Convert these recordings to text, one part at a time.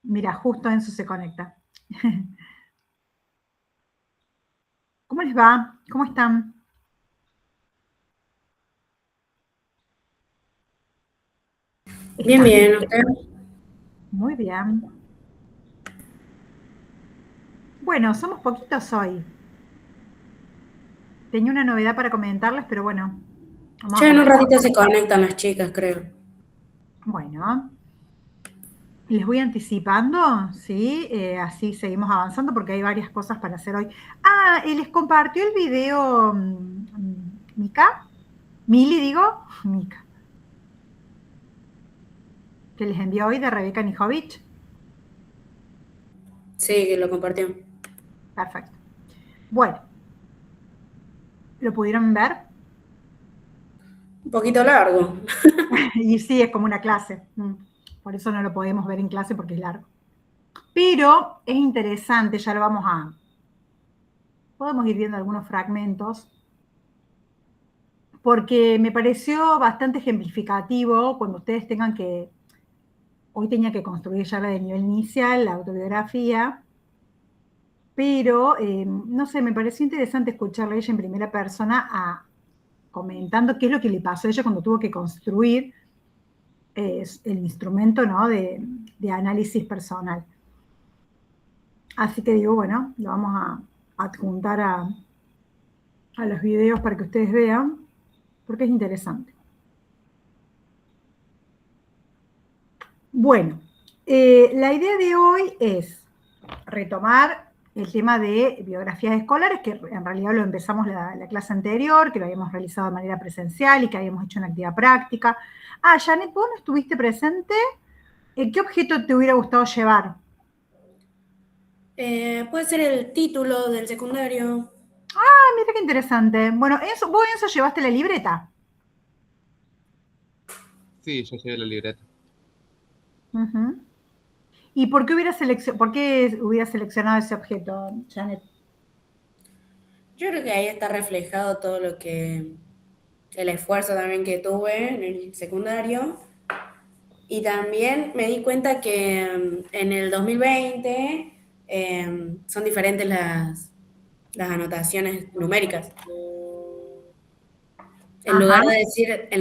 Mira, justo Enzo se conecta. ¿Cómo les va? ¿Cómo están? Bien, ¿Están? bien, ¿usted? Muy bien. Bueno, somos poquitos hoy. Tenía una novedad para comentarles, pero bueno, vamos a Ya en un comentar. ratito se conectan las chicas, creo. Bueno, les voy anticipando, ¿sí? Así seguimos avanzando porque hay varias cosas para hacer hoy. Ah, les compartió el video Mica, Mili digo, Mica, que les envió hoy de Rebeca Nijovic. Sí, que lo compartió. Perfecto. Bueno, ¿lo pudieron ver? Un poquito largo. Y sí, es como una clase. Por eso no lo podemos ver en clase porque es largo. Pero es interesante, ya lo podemos ir viendo algunos fragmentos, porque me pareció bastante ejemplificativo cuando ustedes hoy tenía que construir ya la de nivel inicial, la autobiografía, pero no sé, me pareció interesante escucharla a ella en primera persona comentando qué es lo que le pasó a ella cuando tuvo que construir el instrumento, ¿no? de análisis personal. Así que digo, bueno, lo vamos a adjuntar a los videos para que ustedes vean, porque es interesante. Bueno, la idea de hoy es retomar el tema de biografías escolares, que en realidad lo empezamos la clase anterior, que lo habíamos realizado de manera presencial y que habíamos hecho una actividad práctica. Ah, Janet, ¿vos no estuviste presente? ¿Qué objeto te hubiera gustado llevar? Puede ser el título del secundario. Ah, mira qué interesante. Bueno, vos eso llevaste la libreta. Sí, yo llevé la libreta. Ujú. ¿Y por qué hubiera seleccionado ese objeto, Janet? Yo creo que ahí está reflejado todo lo que, el esfuerzo también que tuve en el secundario. Y también me di cuenta que en el 2020 son diferentes las anotaciones numéricas. Ajá. En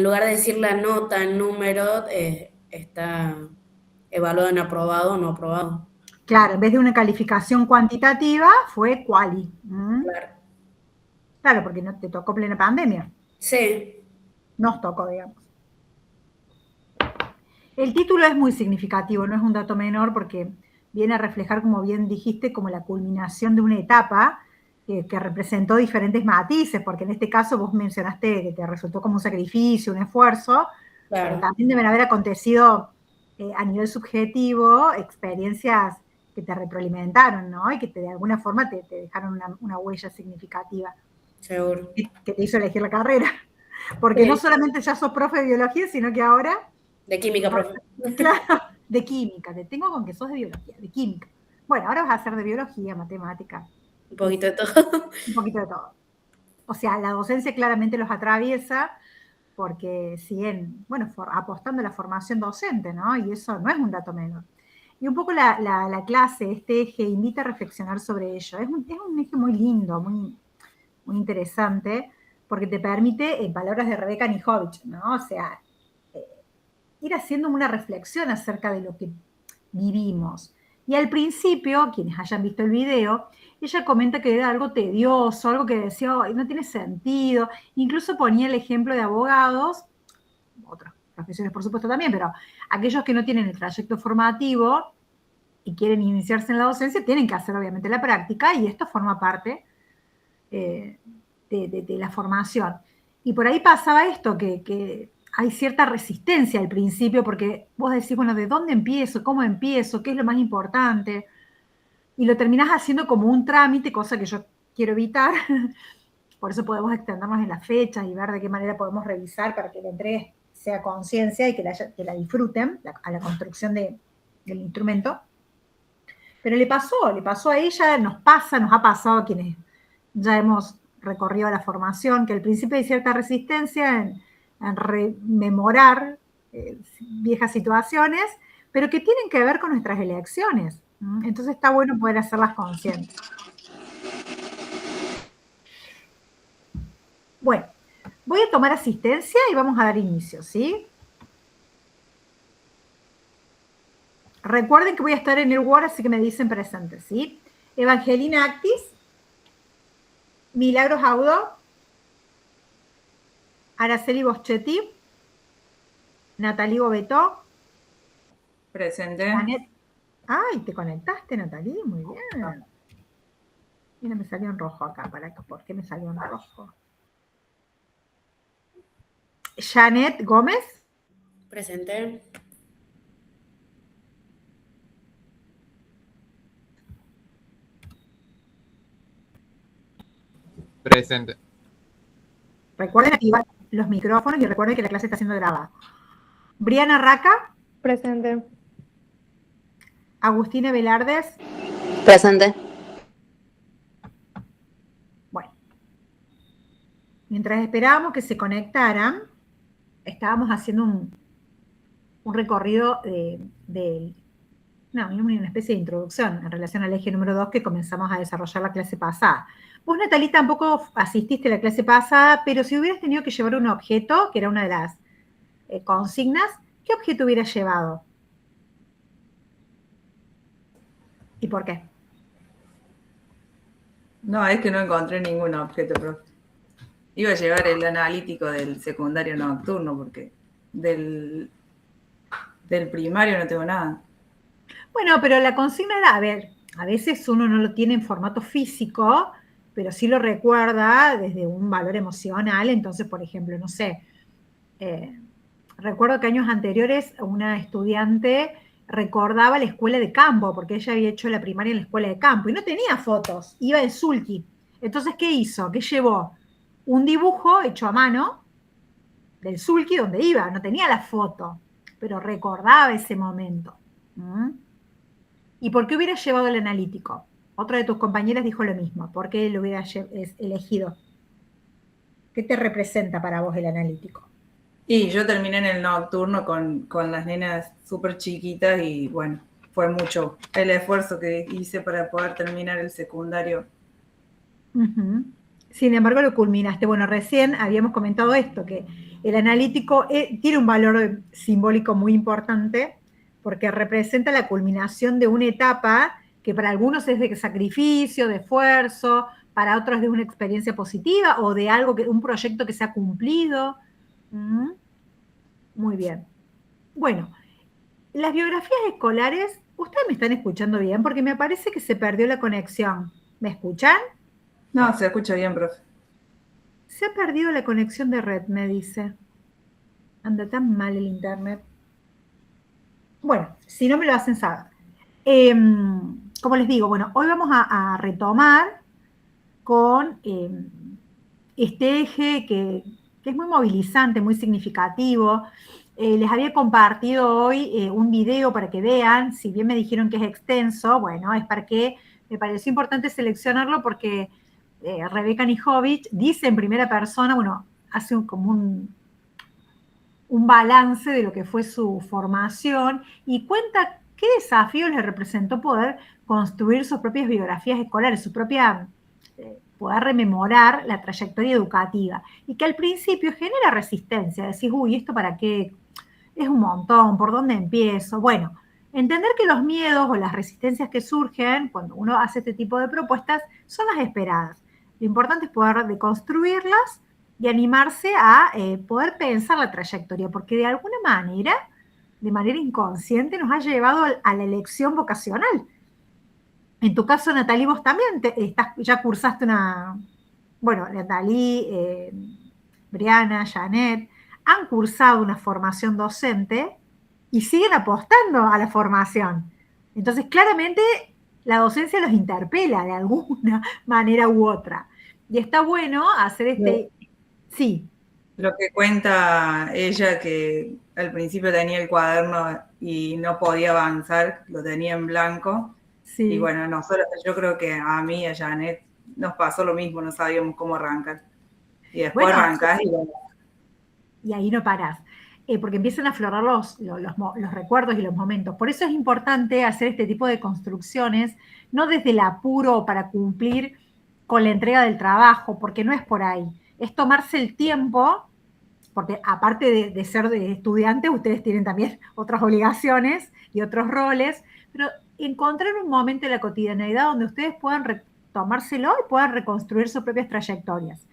lugar de decir la nota, el número, está evaluado en aprobado o no aprobado. Claro, en vez de una calificación cuantitativa, fue quali. Claro. Claro, porque no te tocó plena pandemia. Sí, Nos tocó, digamos. El título es muy significativo, no es un dato menor porque viene a reflejar, como bien dijiste, como la culminación de una etapa que representó diferentes matices, porque en este caso vos mencionaste que te resultó como un sacrificio, un esfuerzo, pero claro, también deben haber acontecido a nivel subjetivo experiencias que te retroalimentaron, ¿no? Y que de alguna forma te dejaron una huella significativa seguro. que te hizo elegir la carrera. Porque no Sí, solamente ya sos profe de biología, sino que ahora, de química, profe. claro, de química, te tengo con que sos de biología, de química. Bueno, ahora vas a hacer de biología, matemática, Un poquito de física, todo. un poquito de todo. O sea, la docencia claramente los atraviesa porque siguen, bueno, apostando a la formación docente, ¿no? Y eso no es un dato menor. Y un poco la clase, este eje, invita a reflexionar sobre ello. Es un eje muy lindo, muy interesante, porque te permite, en palabras de Rebeca Nijovic, ¿no? O sea, eh, ir haciendo una reflexión acerca de lo que vivimos. Y al principio, quienes hayan visto el video, ella comenta que era algo tedioso, algo que decía, no tiene sentido. Incluso ponía el ejemplo de abogados, otras profesiones por supuesto también, pero aquellos que no tienen el trayecto formativo y quieren iniciarse en la docencia, tienen que hacer obviamente la práctica y esto forma parte eh, de la formación. Y por ahí pasaba esto, que hay cierta resistencia al principio, porque vos decís, bueno, ¿de dónde empiezo? ¿Cómo empiezo? ¿Qué es lo más importante? Y lo terminás haciendo como un trámite, cosa que yo quiero evitar. Por eso podemos extendernos en las fechas y ver de qué manera podemos revisar para que la entrega sea conciencia y que la disfruten a la construcción del instrumento. Pero le pasó a ella, nos ha pasado a quienes ya hemos recorrido la formación, que al principio hay cierta resistencia en rememorar viejas situaciones, pero que tienen que ver con nuestras elecciones. Entonces está bueno poder hacerlas conscientes. Bueno, voy a tomar asistencia y vamos a dar inicio, ¿sí? Recuerden que voy a estar en el Word, así que me dicen presente, ¿sí? Evangelina Actis, Milagros Audo, Araceli Boschetti, Natalie Bobetó. Presente. Janet. Ay, te conectaste, Natalie, muy bien. Mira, me salió en rojo acá. ¿Por qué me salió en rojo? Janet Gómez. Presente. Presente. Recuerden activar los micrófonos y recuerden que la clase está siendo grabada. Briana Raca. Presente. Agustina Velardes. Presente. Bueno. Mientras esperábamos que se conectaran, estábamos haciendo un recorrido una especie de introducción en relación al eje número 2 que comenzamos a desarrollar la clase pasada. Vos, Natalie, tampoco asististe a la clase pasada, pero si hubieras tenido que llevar un objeto, que era una de las consignas, ¿qué objeto hubieras llevado? ¿Y por qué? No, es que no encontré ningún objeto, profe. Iba a llevar el analítico del secundario nocturno, porque del primario no tengo nada. Bueno, pero la consigna era, a ver, a veces uno no lo tiene en formato físico, pero sí lo recuerda desde un valor emocional. Entonces, por ejemplo, no sé, recuerdo que años anteriores una estudiante recordaba la escuela de campo, porque ella había hecho la primaria en la escuela de campo y no tenía fotos, iba en sulky. Entonces, ¿qué hizo? ¿Qué llevó? Un dibujo hecho a mano del sulky donde iba, no tenía la foto, pero recordaba ese momento. ¿Y por qué hubieras llevado el analítico? Otra de tus compañeras dijo lo mismo. ¿Por qué lo hubieras elegido? ¿Qué te representa para vos el analítico? Y yo terminé en el nocturno con las nenas súper chiquitas y bueno, fue mucho el esfuerzo que hice para poder terminar el secundario. Sin embargo, lo culminaste. Bueno, recién habíamos comentado esto, que el analítico tiene un valor simbólico muy importante porque representa la culminación de una etapa que para algunos es de sacrificio, de esfuerzo, para otros de una experiencia positiva o de algo, un proyecto que se ha cumplido. Muy bien. Bueno, las biografías escolares, ¿ustedes me están escuchando bien? Porque me parece que se perdió la conexión. ¿Me escuchan? No, se escucha bien, profe. Se ha perdido la conexión de red, me dice. Anda tan mal el internet. Bueno, si no me lo hacen saber. Como les digo, bueno, hoy vamos a retomar con este eje que es muy movilizante, muy significativo. Les había compartido hoy un video para que vean, si bien me dijeron que es extenso, bueno, es para que me pareció importante seleccionarlo porque Rebeca Nijovic dice en primera persona, bueno, hace como un balance de lo que fue su formación y cuenta qué desafío le representó poder construir sus propias biografías escolares, su propia, poder rememorar la trayectoria educativa y que al principio genera resistencia, decís, uy, ¿esto para qué? Es un montón, ¿por dónde empiezo? Bueno, entender que los miedos o las resistencias que surgen cuando uno hace este tipo de propuestas son las esperadas. Lo importante es poder deconstruirlas y animarse a poder pensar la trayectoria, porque de alguna manera, de manera inconsciente, nos ha llevado a la elección vocacional. En tu caso, Natalie, vos también ya cursaste bueno, Natalie, Briana, Janet, han cursado una formación docente y siguen apostando a la formación. Entonces, claramente, la docencia los interpela de alguna manera u otra. Y está bueno hacer este... Sí. Lo que cuenta ella, que al principio tenía el cuaderno y no podía avanzar, lo tenía en blanco. Sí. Y bueno, yo creo que a mí y a Janet nos pasó lo mismo, no sabíamos cómo arrancar. Y después arrancás y bueno. Y ahí no parás. porque empiezan a aflorar los recuerdos y los momentos. Por eso es importante hacer este tipo de construcciones, no desde el apuro para cumplir con la entrega del trabajo, porque no es por ahí. Es tomarse el tiempo, porque aparte de ser de estudiante, ustedes tienen también otras obligaciones y otros roles, pero encontrar un momento en la cotidianeidad donde ustedes puedan tomárselo y puedan reconstruir sus propias trayectorias.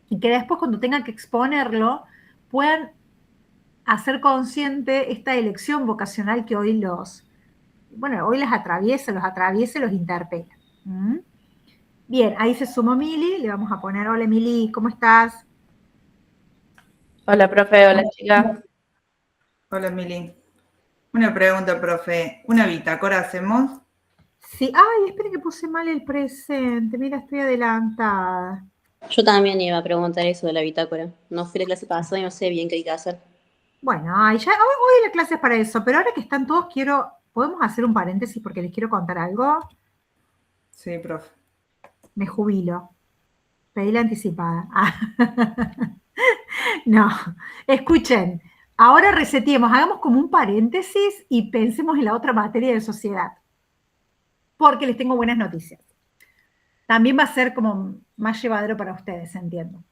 Y que después, cuando tengan que exponerlo, puedan hacer consciente esta elección vocacional que hoy hoy les atraviesa, los interpela. ¿Mm? Bien, ahí se sumó Mili, le vamos a poner, hola Mili, ¿cómo estás? Hola, profe, hola chica. Hola, Mili. Una pregunta, profe. ¿Una bitácora hacemos? Sí, ay, esperen que puse mal el presente, mira, estoy adelantada. Yo también iba a preguntar eso de la bitácora. No fui a la clase pasada y no sé bien qué hay que hacer. Bueno, hoy la clase es para eso, pero ahora que están todos, ¿podemos hacer un paréntesis porque les quiero contar algo? Sí, profe. Me jubilo. Pedí la anticipada. No, escuchen, ahora reseteemos, hagamos como un paréntesis y pensemos en la otra materia de sociedad, porque les tengo buenas noticias. También va a ser como más llevadero para ustedes, entiendo.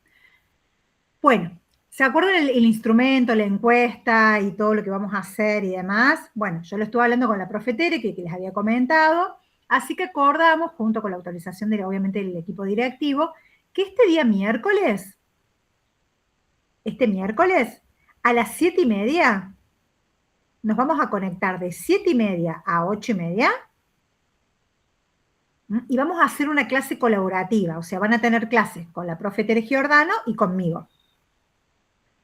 Bueno, ¿se acuerdan el instrumento, la encuesta y todo lo que vamos a hacer y demás? Bueno, yo lo estuve hablando con la profe Tere, que les había comentado, así que acordamos, junto con la autorización obviamente del equipo directivo, que este miércoles, a las 7:30, nos vamos a conectar de 7:30 a 8:30 y vamos a hacer una clase colaborativa, o sea, van a tener clases con la profe Tere Giordano y conmigo,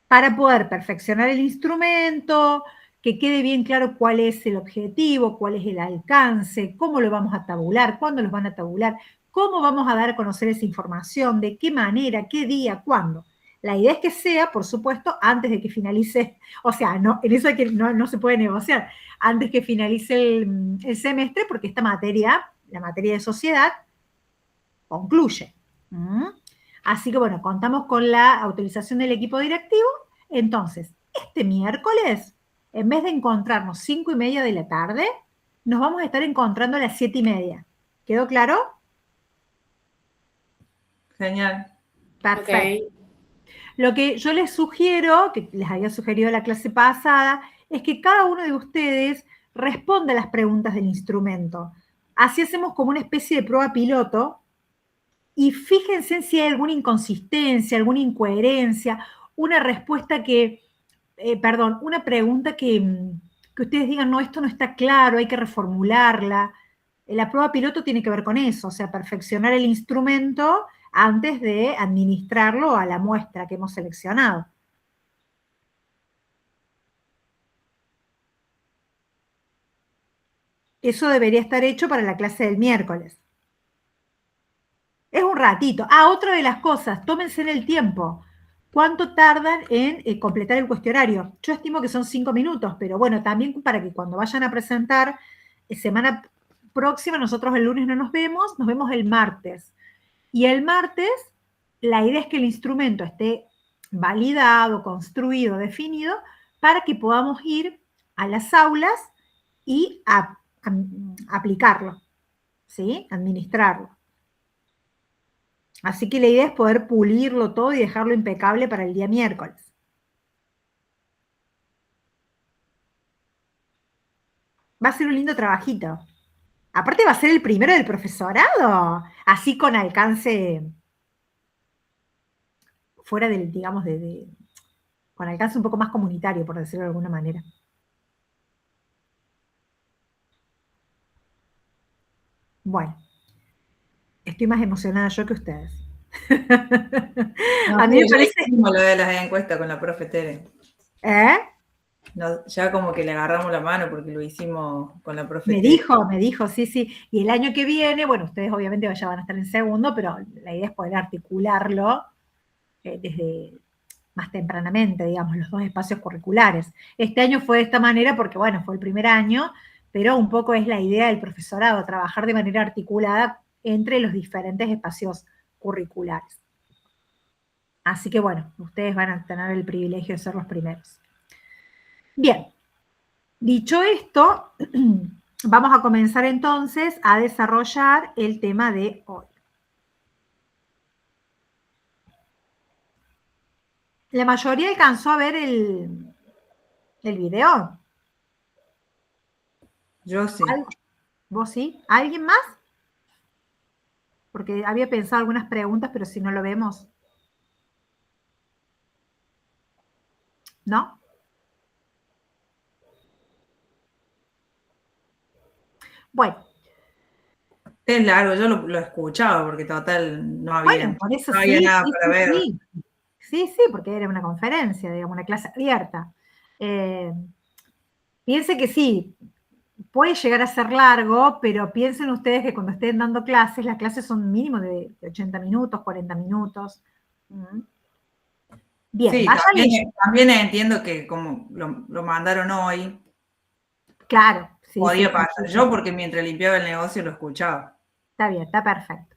para poder perfeccionar el instrumento, que quede bien claro cuál es el objetivo, cuál es el alcance, cómo lo vamos a tabular, cuándo los van a tabular, cómo vamos a dar a conocer esa información, de qué manera, qué día, cuándo. La idea es que sea, por supuesto, antes de que finalice, o sea, no, en eso que no se puede negociar, antes que finalice el semestre, porque esta materia, la materia de sociedad, concluye. Así que bueno, contamos con la autorización del equipo directivo. Entonces, este miércoles, en vez de encontrarnos 5:30 de la tarde, nos vamos a estar encontrando a las 7:30. ¿Quedó claro? Genial. Perfecto. Okay. Lo que yo les sugiero, que les había sugerido la clase pasada, es que cada uno de ustedes responda a las preguntas del instrumento. Así hacemos como una especie de prueba piloto y fíjense si hay alguna inconsistencia, alguna incoherencia, una respuesta una pregunta que ustedes digan, no, esto no está claro, hay que reformularla. La prueba piloto tiene que ver con eso, o sea, perfeccionar el instrumento antes de administrarlo a la muestra que hemos seleccionado. Eso debería estar hecho para la clase del miércoles. Es un ratito. Otra de las cosas, tómense en el tiempo. ¿Cuánto tardan en completar el cuestionario? Yo estimo que son 5 minutos, pero bueno, también para que cuando vayan a presentar semana próxima, nosotros el lunes no nos vemos el martes. Y el martes, la idea es que el instrumento esté validado, construido, definido, para que podamos ir a las aulas y aplicarlo, ¿sí? Administrarlo. Así que la idea es poder pulirlo todo y dejarlo impecable para el día miércoles. Va a ser un lindo trabajito. Aparte va a ser el primero del profesorado, así con alcance fuera del, digamos, con alcance un poco más comunitario, por decirlo de alguna manera. Bueno, estoy más emocionada yo que ustedes. No, a mí me parece... lo de las encuestas con la profe Tere. ¿Eh? No, ya como que le agarramos la mano porque lo hicimos con la profe Me Tere. dijo, sí. Y el año que viene, bueno, ustedes obviamente ya van a estar en segundo, pero la idea es poder articularlo desde más tempranamente, digamos, los dos espacios curriculares. Este año fue de esta manera porque, bueno, fue el primer año, pero un poco es la idea del profesorado, trabajar de manera articulada entre los diferentes espacios curriculares. Así que, bueno, ustedes van a tener el privilegio de ser los primeros. Bien, dicho esto, vamos a comenzar entonces a desarrollar el tema de hoy. La mayoría alcanzó a ver el video. Yo sí. ¿Vos sí? ¿Alguien más? Porque había pensado algunas preguntas, pero si no lo vemos. ¿No? Bueno. Es largo, yo lo escuchaba porque total no había, Bueno, por eso no había sí, nada sí, para ver. sí. Sí, sí, porque era una conferencia, digamos, una clase abierta. Piense que sí, puede llegar a ser largo, pero piensen ustedes que cuando estén dando clases, las clases son mínimo de 80 minutos, 40 minutos. Bien, Sí, vaya también entiendo que como lo mandaron hoy, claro, sí, podía sí, pasar. sí, Yo sí. porque mientras limpiaba el negocio lo escuchaba. Está bien, está perfecto.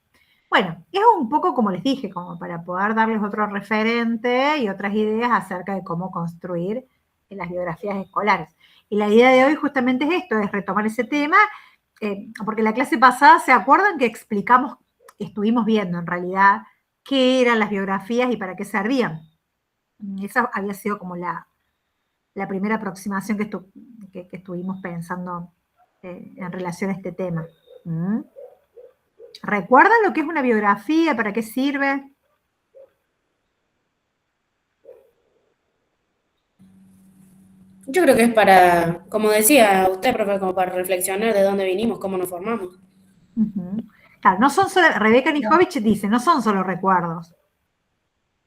Bueno, es un poco como les dije, como para poder darles otro referente y otras ideas acerca de cómo construir las biografías escolares. Y la idea de hoy justamente es esto, es retomar ese tema, porque la clase pasada, ¿se acuerdan que explicamos, estuvimos viendo en realidad qué eran las biografías y para qué servían? Esa había sido como la primera aproximación que estuvimos pensando en relación a este tema. ¿Recuerdan lo que es una biografía? ¿Para qué sirve? Yo creo que es para, como decía usted, profe, como para reflexionar de dónde vinimos, cómo nos formamos. Claro, no son solo, Rebeca Nijovic dice, no son solo recuerdos.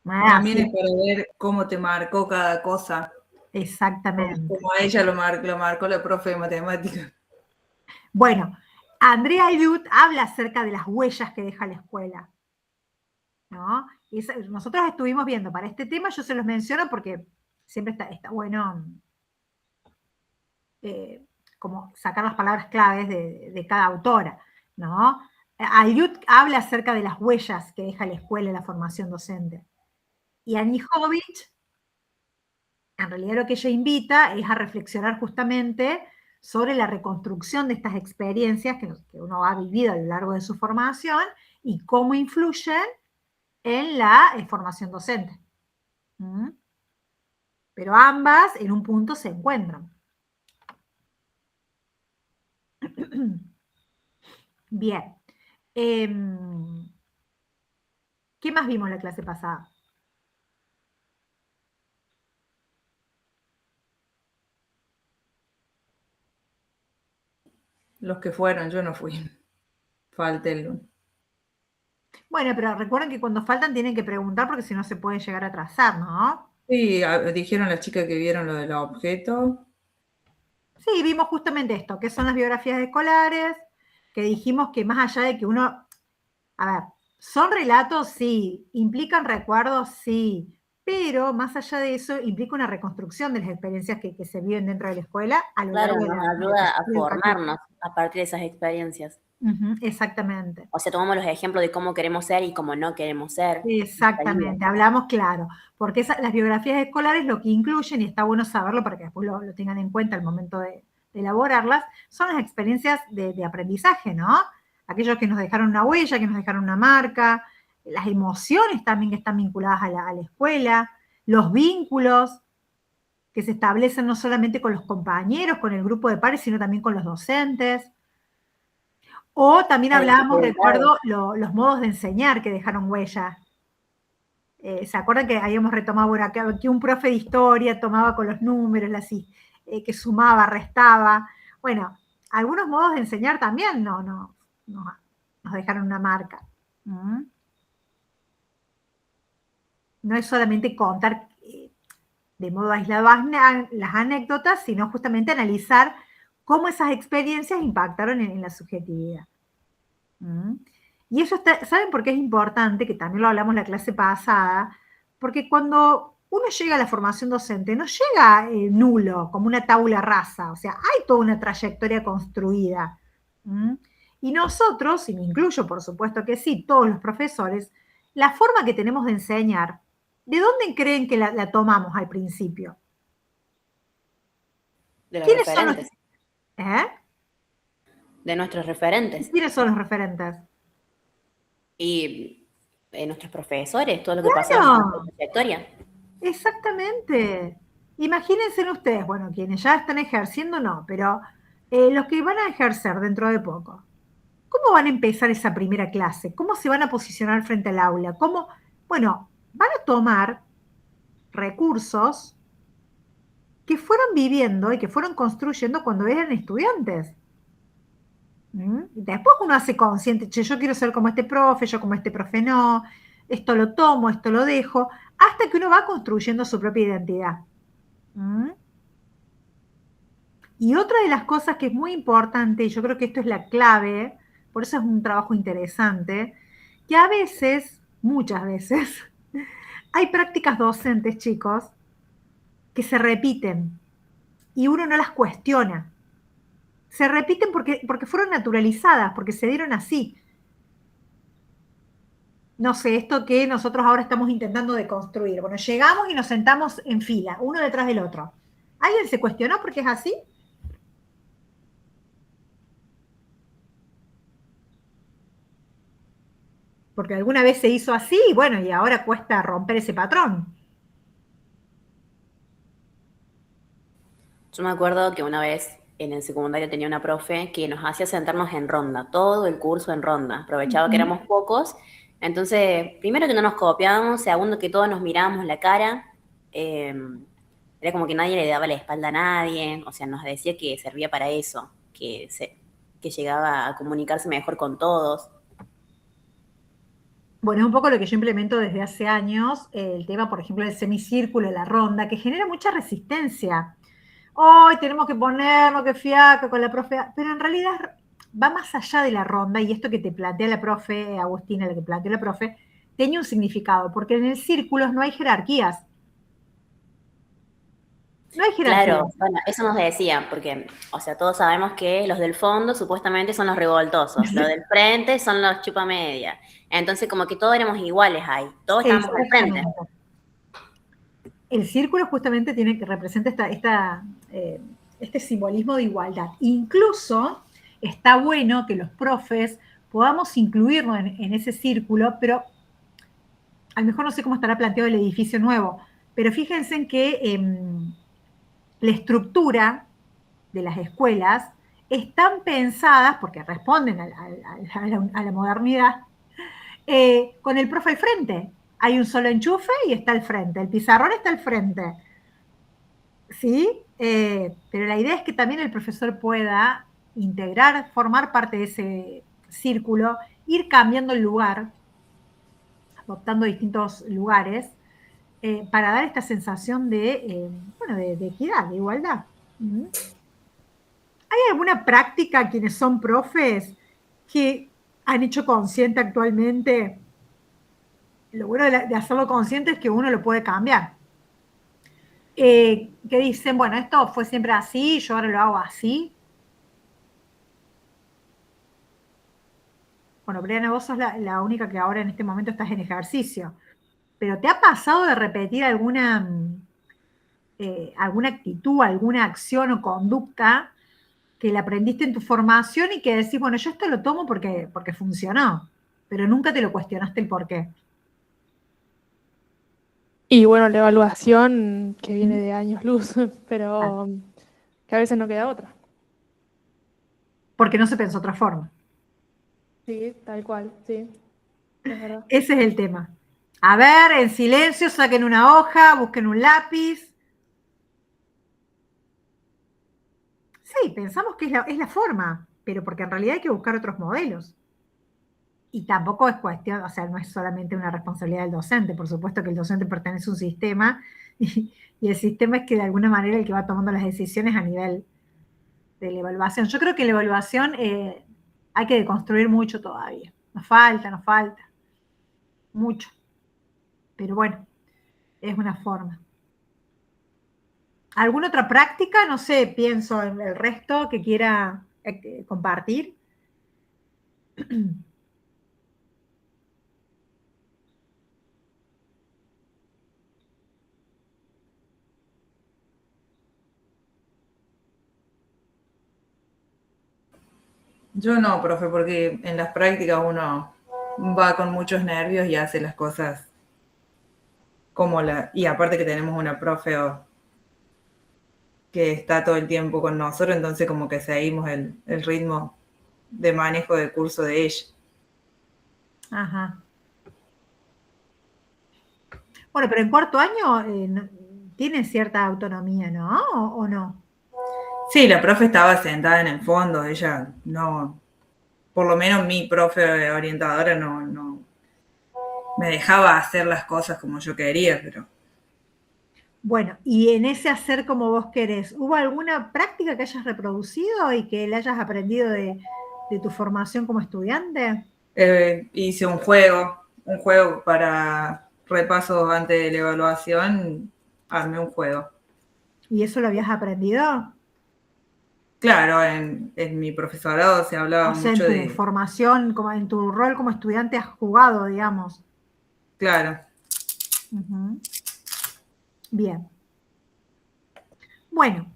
También Sí, es para ver cómo te marcó cada cosa. exactamente. Como a ella lo marcó la profe de matemáticas. Bueno, Andrea Ayud habla acerca de las huellas que deja la escuela, ¿no? Nosotros estuvimos viendo para este tema, yo se los menciono porque siempre está bueno como sacar las palabras claves de cada autora, ¿no? Ayud habla acerca de las huellas que deja la escuela en la formación docente. Y Anijovic, en realidad lo que ella invita es a reflexionar justamente sobre la reconstrucción de estas experiencias que uno ha vivido a lo largo de su formación y cómo influyen en la formación docente. Pero ambas en un punto se encuentran. Bien. ¿Qué más vimos la clase pasada? Los que fueron, yo no fui. Falté el lunes. Bueno, pero recuerden que cuando faltan tienen que preguntar porque si no se pueden llegar a atrasar, ¿no? Sí, dijeron las chicas que vieron lo de los objetos. Sí, vimos justamente esto, que son las biografías escolares, que dijimos que más allá de que uno, a ver, son relatos, sí, implican recuerdos, sí, pero más allá de eso implica una reconstrucción de las experiencias que se viven dentro de la escuela a lo Claro, largo de nos la ayuda a educativa. formarnos a partir de esas experiencias. Exactamente. O sea, tomamos los ejemplos de cómo queremos ser y cómo no queremos ser. Exactamente, hablamos claro, porque las biografías escolares lo que incluyen, y está bueno saberlo para que después lo tengan en cuenta al momento de elaborarlas, son las experiencias de aprendizaje, ¿no? Aquellos que nos dejaron una huella, que nos dejaron una marca, las emociones también que están vinculadas a la escuela, los vínculos que se establecen no solamente con los compañeros, con el grupo de pares, sino también con los docentes. O también hablábamos, recuerdo, los modos de enseñar que dejaron huella. ¿Se acuerdan que habíamos retomado, bueno, que un profe de historia tomaba con los números, que sumaba, restaba? Bueno, algunos modos de enseñar también nos dejaron una marca. No es solamente contar de modo aislado las anécdotas, sino justamente analizar cómo esas experiencias impactaron en la subjetividad. Y eso ¿saben por qué es importante? Que también lo hablamos en la clase pasada, porque cuando uno llega a la formación docente, no llega nulo, como una tabula rasa, o sea, hay toda una trayectoria construida. Y nosotros, y me incluyo por supuesto que sí, todos los profesores, la forma que tenemos de enseñar, ¿de dónde creen que la tomamos al principio? De los ¿Quiénes son los, referentes, ¿eh? de nuestros referentes. ¿Quiénes son los referentes? Y nuestros profesores, todo lo que pasaron en nuestra Claro, trayectoria. exactamente. Imagínense ustedes, bueno, quienes ya están ejerciendo no, pero los que van a ejercer dentro de poco. ¿Cómo van a empezar esa primera clase? ¿Cómo se van a posicionar frente al aula? ¿Cómo? Bueno, van a tomar recursos que fueron viviendo y que fueron construyendo cuando eran estudiantes. ¿Mm? Después uno hace consciente, che, yo quiero ser como este profe, yo como este profe no, esto lo tomo, esto lo dejo, hasta que uno va construyendo su propia identidad. ¿Mm? Y otra de las cosas que es muy importante, y yo creo que esto es la clave, por eso es un trabajo interesante, que a veces, muchas veces, hay prácticas docentes, chicos, que se repiten y uno no las cuestiona. Se repiten porque fueron naturalizadas, porque se dieron así. No sé, esto que nosotros ahora estamos intentando de construir. Bueno, llegamos y nos sentamos en fila, uno detrás del otro. ¿Alguien se cuestionó por qué es así? Porque alguna vez se hizo así y bueno, y ahora cuesta romper ese patrón. Yo me acuerdo que una vez en el secundario tenía una profe que nos hacía sentarnos en ronda, todo el curso en ronda. Aprovechaba que Ujú. éramos pocos. Entonces, primero que no nos copiábamos, segundo que todos nos mirábamos la cara. eh, Era como que nadie le daba la espalda a nadie. O sea, nos decía que servía para eso, que llegaba a comunicarse mejor con todos. Bueno, es un poco lo que yo implemento desde hace años, el tema, por ejemplo, del semicírculo, la ronda, que genera mucha resistencia. Hoy tenemos que ponernos que fiaca con la profe, pero en realidad va más allá de la ronda y esto que te plantea la profe, Agustina, lo que plantea la profe, tiene un significado, porque en el círculo no hay jerarquías, no hay Claro, jerarquías. bueno, eso nos decía, porque, o sea, todos sabemos que los del fondo supuestamente son los revoltosos, los del frente son los chupamedia. Entonces, como que todos éramos iguales ahí, todos estábamos al frente. Exactamente. El círculo justamente tiene que representa este simbolismo de igualdad. Incluso está bueno que los profes podamos incluirnos en ese círculo, pero a lo mejor no sé cómo estará planteado el edificio nuevo, pero fíjense en que la estructura de las escuelas están pensadas, porque responden a la modernidad, con el profe al frente. Hay un solo enchufe y está al frente, el pizarrón está al frente. ¿Sí? Pero la idea es que también el profesor pueda integrar, formar parte de ese círculo, ir cambiando el lugar, adoptando distintos lugares, para dar esta sensación bueno, de equidad, de igualdad. ¿Mm? ¿Hay alguna práctica quienes son profes que han hecho consciente actualmente? Lo bueno de hacerlo consciente es que uno lo puede cambiar. Que dicen, bueno, esto fue siempre así, yo ahora lo hago así. Bueno, Briana, vos sos la única que ahora en este momento estás en ejercicio, pero ¿te ha pasado de repetir alguna actitud, alguna acción o conducta que la aprendiste en tu formación y que decís, bueno, yo esto lo tomo porque funcionó, pero nunca te lo cuestionaste el por qué? Y bueno, la evaluación que viene de años luz, pero que a veces no queda otra. Porque no se pensó otra forma. Sí, tal cual, sí, es verdad. Ese es el tema. A ver, en silencio, saquen una hoja, busquen un lápiz. Sí, pensamos que es la forma, pero porque en realidad hay que buscar otros modelos. Y tampoco es cuestión, o sea, no es solamente una responsabilidad del docente, por supuesto que el docente pertenece a un sistema y el sistema es que de alguna manera el que va tomando las decisiones a nivel de la evaluación. Yo creo que la evaluación hay que deconstruir mucho todavía. Nos falta, mucho. Pero bueno, es una forma. ¿Alguna otra práctica? No sé, pienso en el resto que quiera compartir. Yo no, profe, porque en las prácticas uno va con muchos nervios y hace las cosas y aparte que tenemos una profe que está todo el tiempo con nosotros, entonces como que seguimos el ritmo de manejo del curso de ella. Ajá. Bueno, pero en cuarto año tienen cierta autonomía, ¿no? ¿O no? Sí, la profe estaba sentada en el fondo, ella no, por lo menos mi profe orientadora no me dejaba hacer las cosas como yo quería, pero Bueno, y en ese hacer como vos querés, ¿hubo alguna práctica que hayas reproducido y que le hayas aprendido de tu formación como estudiante? hice un juego para repaso antes de la evaluación, armé un juego. ¿Y eso lo habías aprendido? Claro, en mi profesorado se hablaba O sea, en mucho tu de, formación, como en tu rol como estudiante has jugado, digamos. claro, Ujú. Bien. Bueno,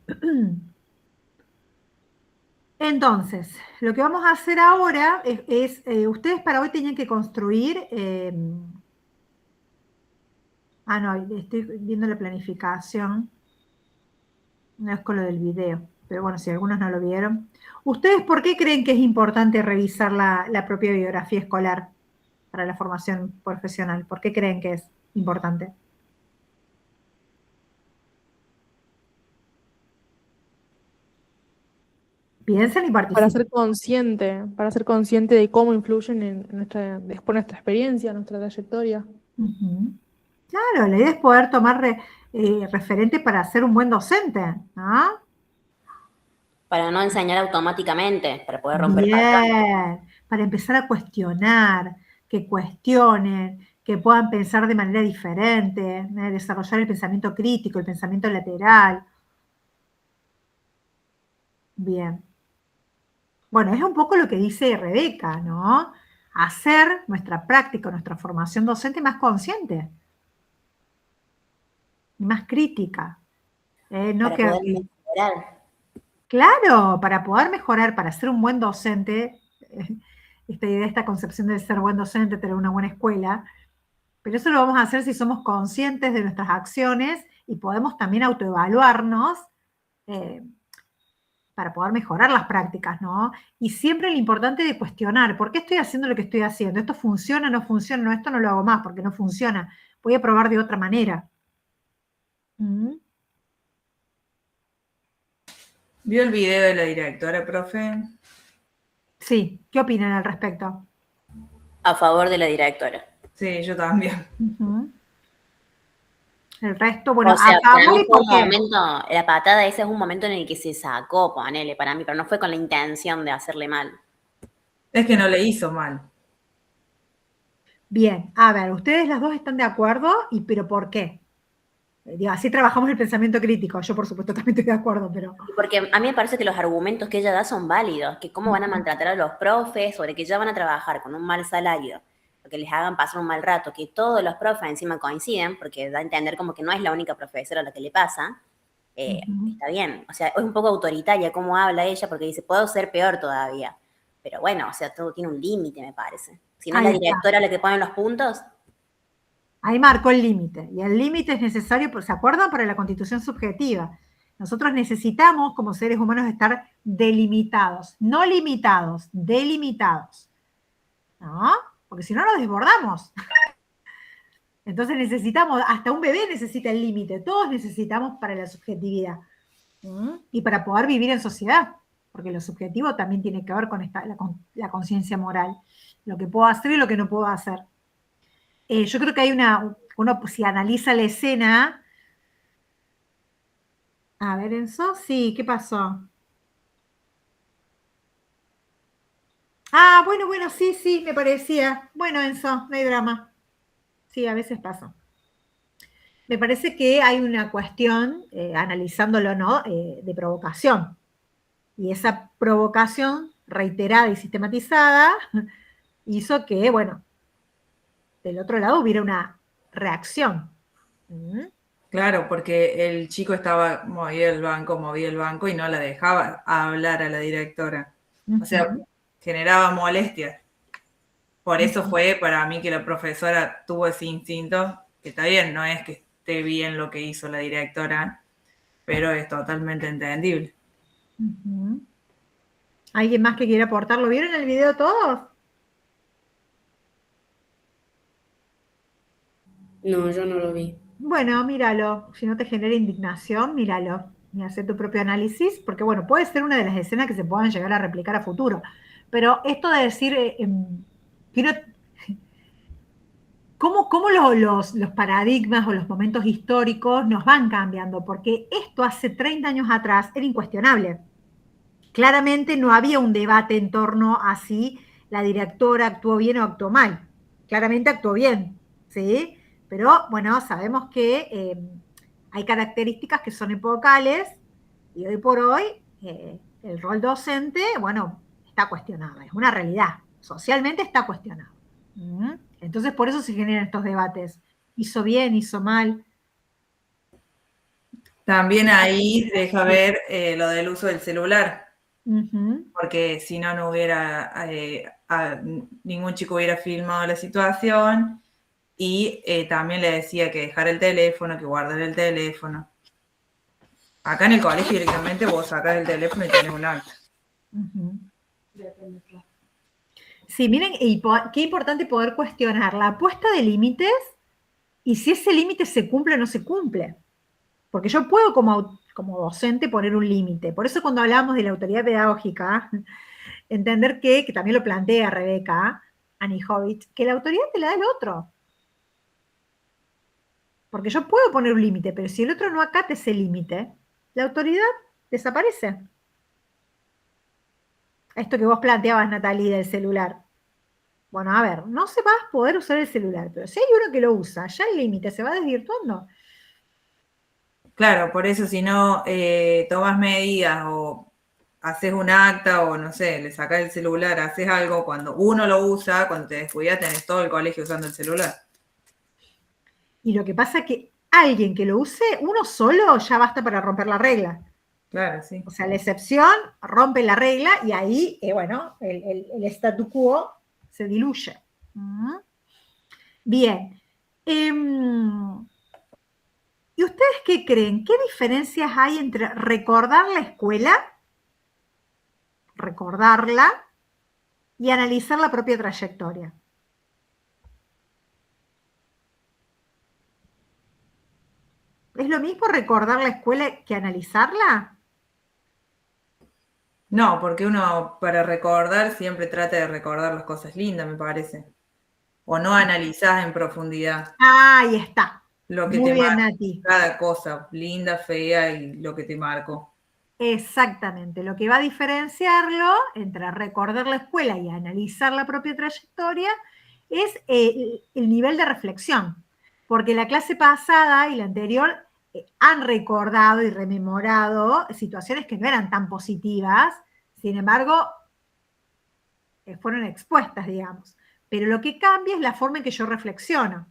entonces, lo que vamos a hacer ahora ustedes para hoy tenían que construir, no, estoy viendo la planificación, no es con lo del video, pero bueno, si algunos no lo vieron. ¿Ustedes por qué creen que es importante revisar la propia biografía escolar para la formación profesional? ¿Por qué creen que es importante? Piensen y Para participen. para ser consciente de cómo influyen en después nuestra experiencia, nuestra trayectoria. Ujú. Claro, la idea es poder tomar referente para ser un buen docente, ¿no? Para no enseñar automáticamente, para poder romper patrones. Bien, para empezar a cuestionar, que cuestionen, que puedan pensar de manera diferente, desarrollar el pensamiento crítico, el pensamiento lateral. Bien. Bueno, es un poco lo que dice Rebeca, ¿no? Hacer nuestra práctica, nuestra formación docente más consciente y más crítica. No Para que, poder mejorar. claro, para poder mejorar, para ser un buen docente, esta idea, esta concepción de ser buen docente, tener una buena escuela, pero eso lo vamos a hacer si somos conscientes de nuestras acciones y podemos también autoevaluarnos eh, para poder mejorar las prácticas, ¿no? Y siempre lo importante de cuestionar, ¿por qué estoy haciendo lo que estoy haciendo? ¿Esto funciona, no funciona? No, esto no lo hago más porque no funciona. Voy a probar de otra manera. ¿Mm? ¿vio el video de la directora, profe? Sí, ¿qué opinan al respecto? A favor de la directora. Sí, yo también. Ujú. El resto, bueno, O a sea, para favor mí y fue por un qué. momento, la patada esa es un momento en el que se sacó, ponele, para mí, pero no fue con la intención de hacerle mal. Es que no le hizo mal. Bien, a ver, ustedes las dos están de acuerdo, pero ¿por qué? Digo, así trabajamos el pensamiento crítico. Yo, por supuesto, también estoy de acuerdo, pero... Porque a mí me parece que los argumentos que ella da son válidos, que cómo van a maltratar a los profes, sobre que ya van a trabajar con un mal salario, o que les hagan pasar un mal rato, que todos los profes encima coinciden, porque da a entender como que no es la única profesora a la que le pasa, Ujú. está bien. O sea, es un poco autoritaria cómo habla ella, porque dice, puedo ser peor todavía. Pero bueno, o sea, todo tiene un límite, me parece. Si no es Ahí la está. directora la que pone los puntos, Ahí marcó el límite. Y el límite es necesario, ¿se acuerdan? Para la constitución subjetiva. Nosotros necesitamos, como seres humanos, estar delimitados, no limitados, delimitados. ¿No? Porque si no nos desbordamos. Entonces necesitamos, hasta un bebé necesita el límite, todos necesitamos para la subjetividad. Y para poder vivir en sociedad, porque lo subjetivo también tiene que ver con la conciencia moral, lo que puedo hacer y lo que no puedo hacer. Yo creo que hay uno si analiza la escena, a ver, Enzo, sí, ¿qué pasó? Bueno, sí, me parecía. Bueno, Enzo, no hay drama. Sí, a veces pasa. Me parece que hay una cuestión, analizándolo, ¿no? De provocación. Y esa provocación reiterada y sistematizada hizo que, bueno, del otro lado hubiera una reacción. ¿Mm? Claro, porque el chico movía el banco y no la dejaba hablar a la directora. O sea, Ujú. generaba molestia. Por eso fue para mí que la profesora tuvo ese instinto, que está bien, no es que esté bien lo que hizo la directora, pero es totalmente entendible. ¿Alguien más que quiera aportarlo? ¿Vieron el video todos? No, yo no lo vi. Bueno, míralo. Si no te genera indignación, míralo y hace tu propio análisis, porque bueno, puede ser una de las escenas que se puedan llegar a replicar a futuro. Pero esto de decir, ¿cómo los paradigmas o los momentos históricos nos van cambiando? Porque esto hace 30 años atrás era incuestionable. Claramente no había un debate en torno a si la directora actuó bien o actuó mal. Claramente actuó bien, ¿sí? Pero bueno, sabemos que hay características que son epocales y hoy por hoy el rol docente, bueno, está cuestionado, es una realidad. Socialmente está cuestionado. Entonces por eso se generan estos debates. ¿Hizo bien, hizo mal? También ahí deja ver lo del uso del celular. Uh-huh. Porque si no, no hubiera, ningún chico hubiera filmado la situación y también le decía que dejara el teléfono, que guardara el teléfono. Acá en el colegio directamente vos sacás el teléfono y tenés un acta. Uh-huh. Sí, miren, y qué importante poder cuestionar la puesta de límites y si ese límite se cumple o no se cumple. Porque yo puedo como docente poner un límite. Por eso cuando hablamos de la autoridad pedagógica, entender que también lo plantea Rebeca Anijovic, que la autoridad te la da el otro. Porque yo puedo poner un límite, pero si el otro no acata ese límite, la autoridad desaparece. Esto que vos planteabas, Natalie, del celular. Bueno, a ver, no se va a poder usar el celular, pero si hay uno que lo usa, ya el límite se va desvirtuando. Claro, por eso si no tomas medidas o haces un acta o no sé, le sacas el celular, haces algo, cuando uno lo usa, cuando te descuidas tenés todo el colegio usando el celular. Y lo que pasa es que alguien que lo use, uno solo ya basta para romper la regla. Claro, sí. O sea, la excepción rompe la regla y ahí, bueno, el statu quo se diluye. Bien. ¿Y ustedes qué creen? ¿Qué diferencias hay entre recordar la escuela, recordarla, y analizar la propia trayectoria? ¿Es lo mismo recordar la escuela que analizarla? No, porque uno para recordar siempre trata de recordar las cosas lindas, me parece. O no analizás en profundidad. Ahí está. Lo que Muy te bien, marca, Nati. cada cosa, linda, fea y lo que te marcó. Exactamente. Lo que va a diferenciarlo entre recordar la escuela y analizar la propia trayectoria es el nivel de reflexión. Porque la clase pasada y la anterior han recordado y rememorado situaciones que no eran tan positivas, sin embargo, fueron expuestas, digamos. Pero lo que cambia es la forma en que yo reflexiono.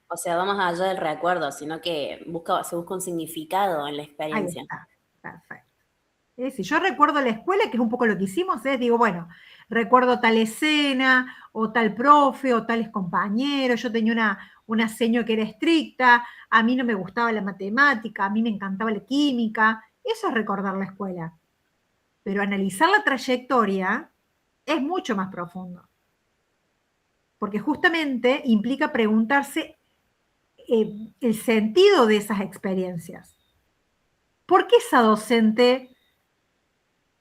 O sea, va más allá del recuerdo, sino que se busca un significado en la experiencia. Ahí está, perfecto. Si yo recuerdo la escuela, que es un poco lo que hicimos, digo, bueno, recuerdo tal escena, o tal profe, o tales compañeros, yo tenía una seño que era estricta, a mí no me gustaba la matemática, a mí me encantaba la química, eso es recordar la escuela. Pero analizar la trayectoria es mucho más profundo. Porque justamente implica preguntarse el sentido de esas experiencias. ¿Por qué esa docente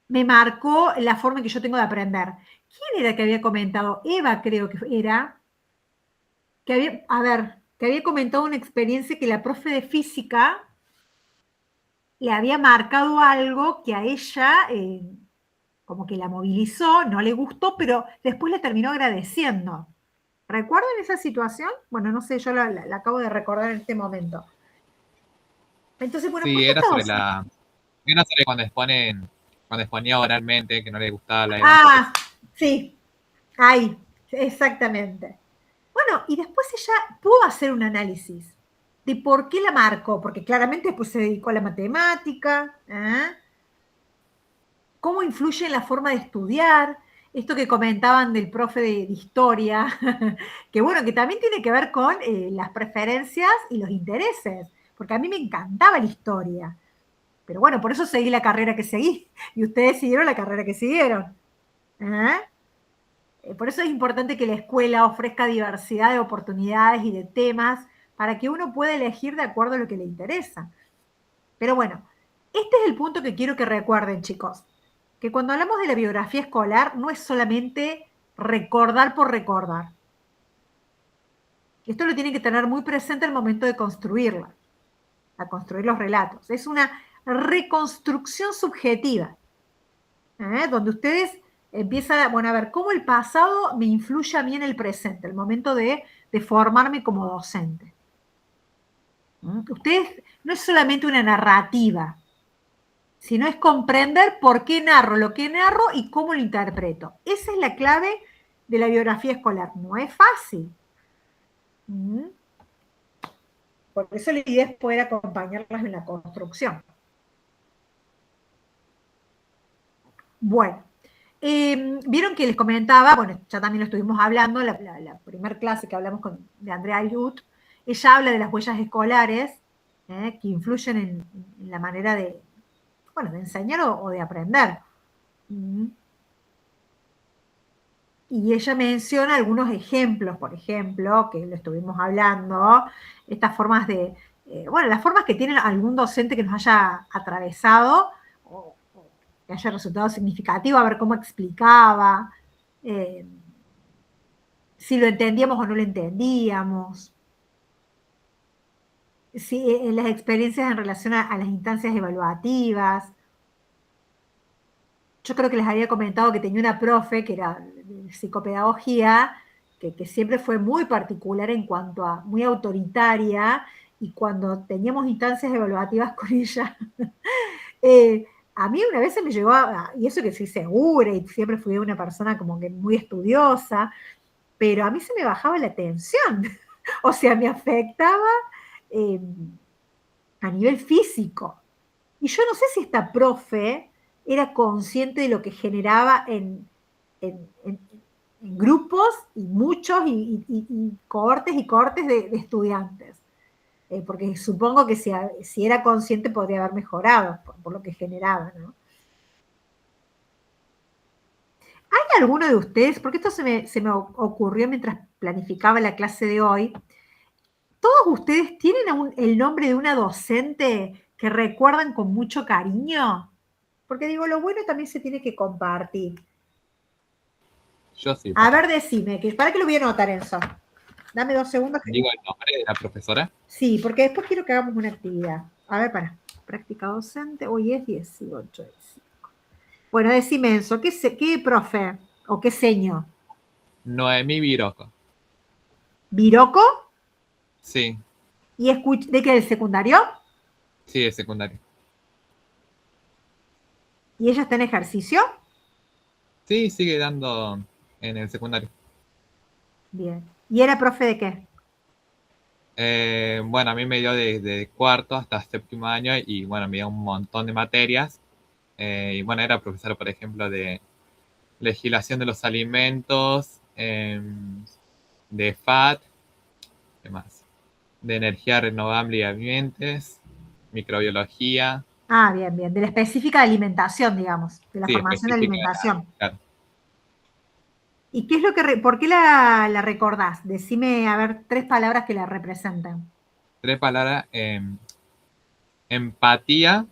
me marcó la forma en que yo tengo de aprender? ¿Quién era que había comentado? Eva, creo que era, que había comentado una experiencia que la profe de física le había marcado algo que a ella como que la movilizó, no le gustó, pero después le terminó agradeciendo. ¿Recuerdan esa situación? Bueno, no sé, yo la acabo de recordar en este momento. Entonces, bueno, sí, ¿por qué era todos? era sobre cuando exponía oralmente, que no le gustaba la Sí, ahí, exactamente. Bueno, y después ella pudo hacer un análisis de por qué la marcó, porque claramente después se dedicó a la matemática, cómo influye en la forma de estudiar. esto que comentaban del profe de historia, que bueno, que también tiene que ver con las preferencias y los intereses, porque a mí me encantaba la historia, pero bueno, por eso seguí la carrera que seguí, y ustedes siguieron la carrera que siguieron. Por eso es importante que la escuela ofrezca diversidad de oportunidades y de temas para que uno pueda elegir de acuerdo a lo que le interesa. Pero bueno, este es el punto que quiero que recuerden, chicos, que cuando hablamos de la biografía escolar no es solamente recordar por recordar. Esto lo tienen que tener muy presente al momento de construirla, a construir los relatos. Es una reconstrucción subjetiva, donde ustedes empiezan a ver cómo el pasado me influye a mí en el presente, el momento de formarme como docente. Ustedes no es solamente una narrativa, sino es comprender por qué narro lo que narro y cómo lo interpreto. Esa es la clave de la biografía escolar. No es fácil. Por eso la idea es poder acompañarlas en la construcción. Bueno, vieron que les comentaba, bueno, ya también lo estuvimos hablando, la primera clase que hablamos de Andrea Ayut, ella habla de las huellas escolares que influyen en la manera de enseñar o de aprender. Y ella menciona algunos ejemplos, por ejemplo, que lo estuvimos hablando, estas formas las formas que tiene algún docente que nos haya atravesado o que haya resultado significativo, a ver cómo explicaba, si lo entendíamos o no lo entendíamos, si, en las experiencias en relación a las instancias evaluativas. Yo creo que les había comentado que tenía una profe que era de psicopedagogía, que siempre fue muy particular en cuanto a muy autoritaria, y cuando teníamos instancias evaluativas con ella, a mí una vez se me llegó y eso que soy segura y siempre fui una persona como que muy estudiosa, pero a mí se me bajaba la tensión, o sea, me afectaba a nivel físico. Y yo no sé si esta profe era consciente de lo que generaba en grupos y muchos y cohortes y cohortes de estudiantes. Porque supongo que si era consciente podría haber mejorado por lo que generaba, ¿no? ¿Hay alguno de ustedes, porque esto se me ocurrió mientras planificaba la clase de hoy, todos ustedes tienen el nombre de una docente que recuerdan con mucho cariño? Porque digo, lo bueno también se tiene que compartir. Yo sí. A ver, decime, ¿para qué lo voy a anotar, Enzo? Dame 2 segundos. ¿Digo el nombre de la profesora? Sí, porque después quiero que hagamos una actividad. A ver, práctica docente, hoy es 18 de 5. Bueno, decime, Enzo, ¿qué profe o qué seño? Noemí Viroco. ¿Viroco? Sí. ¿Y de qué, del secundario? Sí, de secundario. ¿Y ella está en ejercicio? Sí, sigue dando en el secundario. Bien. ¿Y era profe de qué? Bueno, a mí me dio de cuarto hasta séptimo año y bueno, me dio un montón de materias. Y bueno, era profesora, por ejemplo, de legislación de los alimentos, de FAT, ¿qué más? De energía renovable y ambientes, microbiología. Ah, bien, bien. De la específica de alimentación, digamos. De la Sí, formación de alimentación. Claro. ¿Y qué es por qué la recordás? Decime, a ver, 3 palabras que la representan. 3 palabras. Empatía.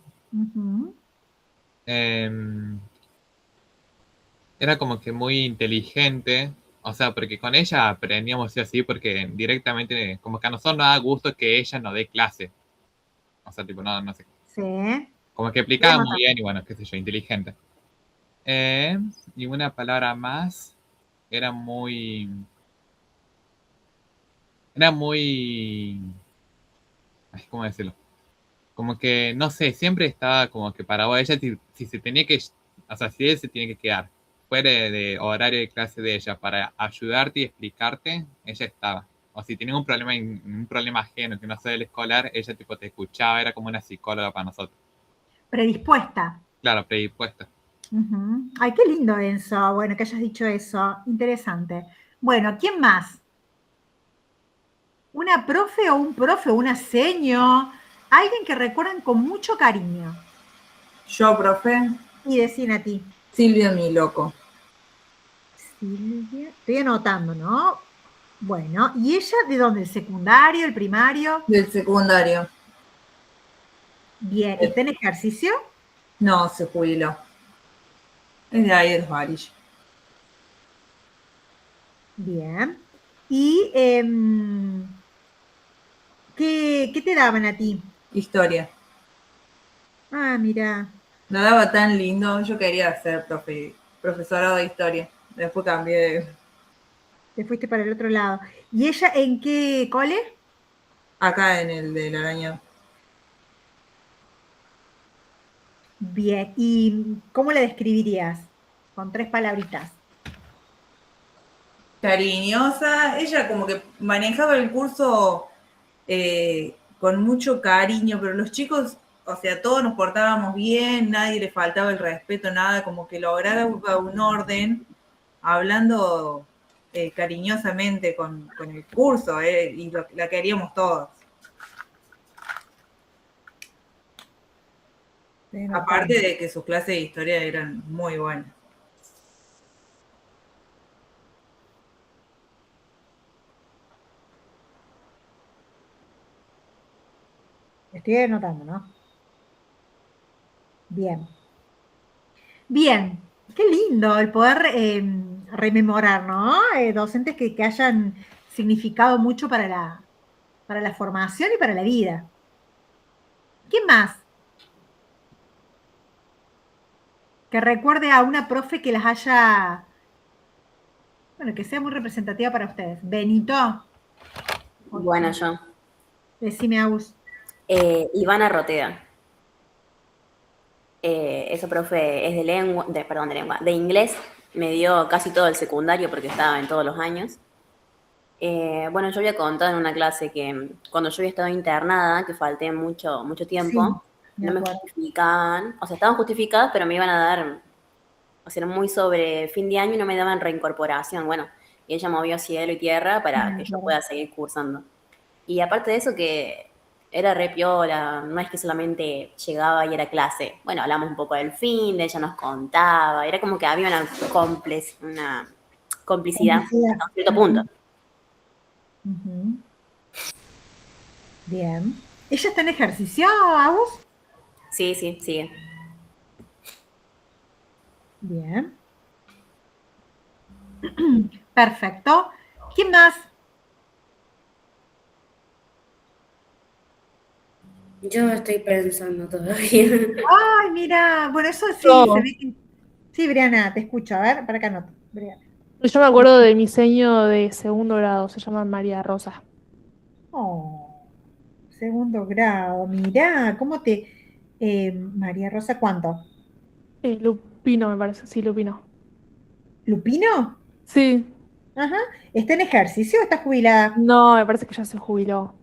Era como que muy inteligente. O sea, porque con ella aprendíamos así, porque directamente, como que a nosotros nos da gusto que ella nos dé clase. O sea, tipo, no sé. Sí. Como que explicaba muy bien y bueno, qué sé yo, inteligente. Y una palabra más, era muy... ¿Cómo decirlo? Como que, no sé, siempre estaba como que para vos, ella si se tenía que, o sea, si él se tiene que quedar fuera de horario de clase de ella para ayudarte y explicarte, ella estaba. O si tenía un problema ajeno que no sea del escolar, ella tipo te escuchaba, era como una psicóloga para nosotros. Predispuesta. Claro, predispuesta. Ujú. Ay, qué lindo, Enzo. Bueno, que hayas dicho eso. Interesante. Bueno, ¿quién más? ¿Una profe o un profe o una seño? Alguien que recuerden con mucho cariño. Yo, profe, Y decían a ti. Silvia mi loco, Silvia. Estoy anotando, ¿no? Bueno, ¿y ella de dónde? ¿El secundario, el primario? del secundario. Bien, ¿está en ejercicio? No, se jubiló. Es de ahí, de los Varillos. Bien. ¿Y qué te daban a ti? Historia. Ah, mira, Lo daba tan lindo, yo quería ser profesora de historia. Después cambié te fuiste para el otro lado. ¿Y ella en qué cole? acá en el de la araña. Bien, ¿y cómo la describirías? Con 3 palabritas. Cariñosa, ella como que manejaba el curso con mucho cariño, pero los chicos, o sea, todos nos portábamos bien, nadie le faltaba el respeto, nada, como que lograba un orden, hablando cariñosamente con el curso, y la queríamos todos. Estoy Aparte anotando. de que sus clases de historia eran muy buenas. Estoy anotando, ¿no? Bien. Bien, qué lindo el poder rememorar, ¿no? Docentes que hayan significado mucho para la formación y para la vida. ¿Quién más? Que recuerde a una profe que las haya, bueno, que sea muy representativa para ustedes. Benito, Bueno, yo. decime, Agus. Ivana Rotea. Esa profe es de lengua, perdón, de lengua, de inglés. Me dio casi todo el secundario porque estaba en todos los años. Bueno, yo había contado en una clase que cuando yo había estado internada, que falté mucho Sí, tiempo, me no me acuerdo. justificaban, o sea, estaban justificadas, pero me iban a dar, o sea, era muy sobre fin de año y no me daban reincorporación. Bueno, y ella movió cielo y tierra para Me que yo acuerdo. pueda seguir cursando. Y aparte de eso que era re piola, no es que solamente llegaba y era clase. Bueno, hablamos un poco del fin, de ella nos contaba, era como que había una complicidad Complicidad. hasta un cierto punto. Ujú, ujú. Bien. ¿Ella está en ejercicio, Agus? Sí, sí, sigue. Bien. Perfecto. ¿Quién más? Yo estoy pensando todavía. Ay, mira. Bueno, eso sí, se Yo, ve que. Sí, Briana, te escucho. A ver, para acá anoto. Briana. yo me acuerdo de mi seño de segundo grado, se llama María Rosa. Oh, segundo grado. Mirá, ¿cómo te. María Rosa, ¿cuánto? Lupino, me parece, sí, Lupino. ¿Lupino? Sí, Ajá. ¿Está en ejercicio o está jubilada? no, me parece que ya se jubiló.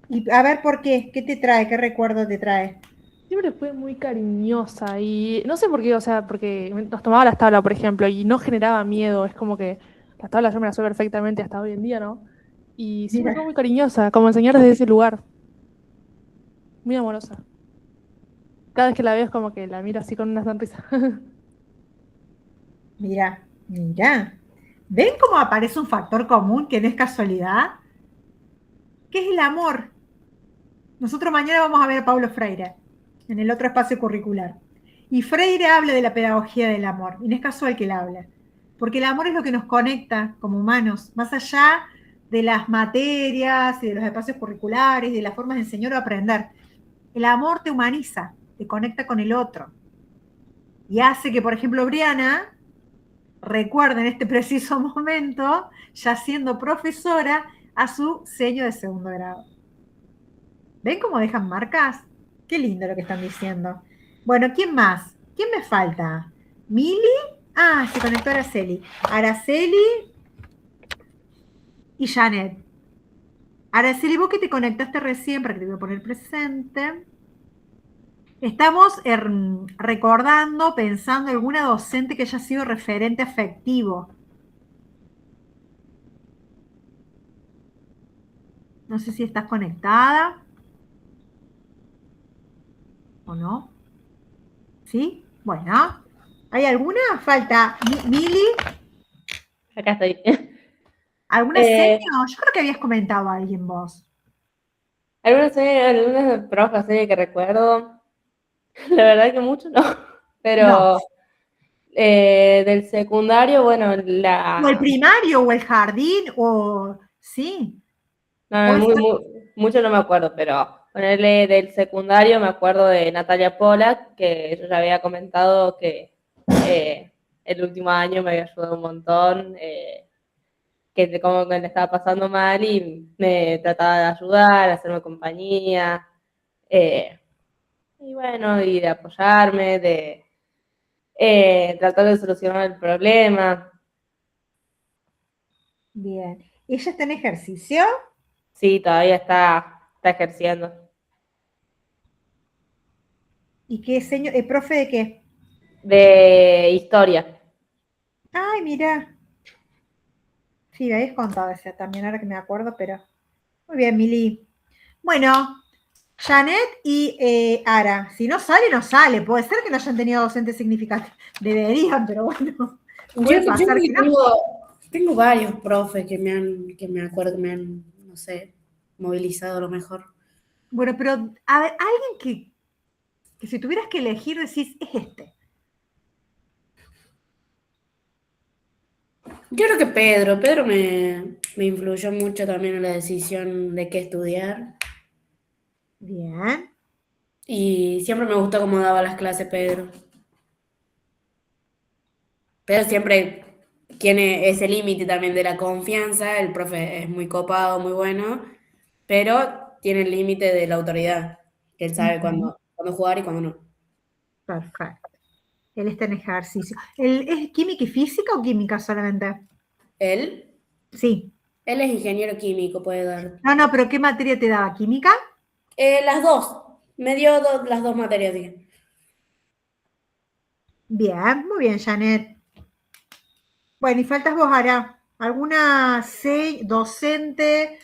Y a ver, ¿por qué? ¿Qué te trae? ¿Qué recuerdo te trae? Siempre fue muy cariñosa y no sé por qué, o sea, porque nos tomaba las tablas, por ejemplo, y no generaba miedo, es como que las tablas yo me las sé perfectamente hasta hoy en día, ¿no? Y siempre fue Mira, muy cariñosa, como enseñar desde ese lugar, muy amorosa. Cada vez que la veo es como que la miro así con una sonrisa. mira, mira. ¿Ven cómo aparece un factor común que no es casualidad? ¿Qué es el amor? Nosotros mañana vamos a ver a Paulo Freire en el otro espacio curricular. Y Freire habla de la pedagogía del amor, y no es casual que él habla, porque el amor es lo que nos conecta como humanos, más allá de las materias y de los espacios curriculares y de las formas de enseñar o aprender. El amor te humaniza, te conecta con el otro y hace que, por ejemplo, Briana recuerde en este preciso momento, ya siendo profesora, a su sello de segundo grado. ¿Ven cómo dejan marcas? Qué lindo lo que están diciendo. Bueno, ¿quién más? ¿Quién me falta? ¿Mili? Ah, se conectó Araceli. Araceli y Janet. Araceli, vos que te conectaste recién para que te voy a poner presente. Estamos recordando, pensando alguna docente que haya sido referente afectivo. No sé si estás conectada o no. ¿Sí? Bueno. ¿Hay alguna? Falta. Mili, Acá estoy. ¿alguna serie? Yo creo que habías comentado a alguien vos. Algunas profes serie que recuerdo, la verdad que mucho no, No. pero del secundario, bueno, O el primario, o el jardín, o... Sí. no, Puede ser. mucho no me acuerdo, pero ponerle del secundario me acuerdo de Natalia Pollack, que yo ya había comentado que el último año me había ayudado un montón, que como que le estaba pasando mal y me trataba de ayudar, hacerme compañía, y bueno, y de apoyarme, de tratar de solucionar el problema. Bien. ¿Ella está en ejercicio? Sí, todavía está ejerciendo. ¿Y qué señor? ¿Profe de qué? De historia. Ay, mira. Sí, me habías contado ese también, ahora que me acuerdo, pero... Muy bien, Mili. Bueno, Janet y Ara. Si no sale, no sale. Puede ser que no hayan tenido docentes significativos. Deberían, pero bueno. Puede pasar que no. Tengo varios profes que me acuerdo que me han, no sé, movilizado a lo mejor. Bueno, pero a ver, alguien que si tuvieras que elegir decís, es este. Yo creo que Pedro me influyó mucho también en la decisión de qué estudiar. Bien. Y siempre me gustó cómo daba las clases Pedro. Pero siempre tiene ese límite también de la confianza. El profe es muy copado, muy bueno, pero tiene el límite de la autoridad, que él sabe cuándo jugar y cuándo no. Perfecto. Él está en ejercicio. ¿Él es química y física o química solamente? Él, Sí. él es ingeniero químico, puede dar. No, pero ¿qué materia te daba? ¿Química? Las dos, me dio las dos materias, dije. Bien, muy bien, Janet. Bueno, y faltas vos, Ara. ¿Alguna docente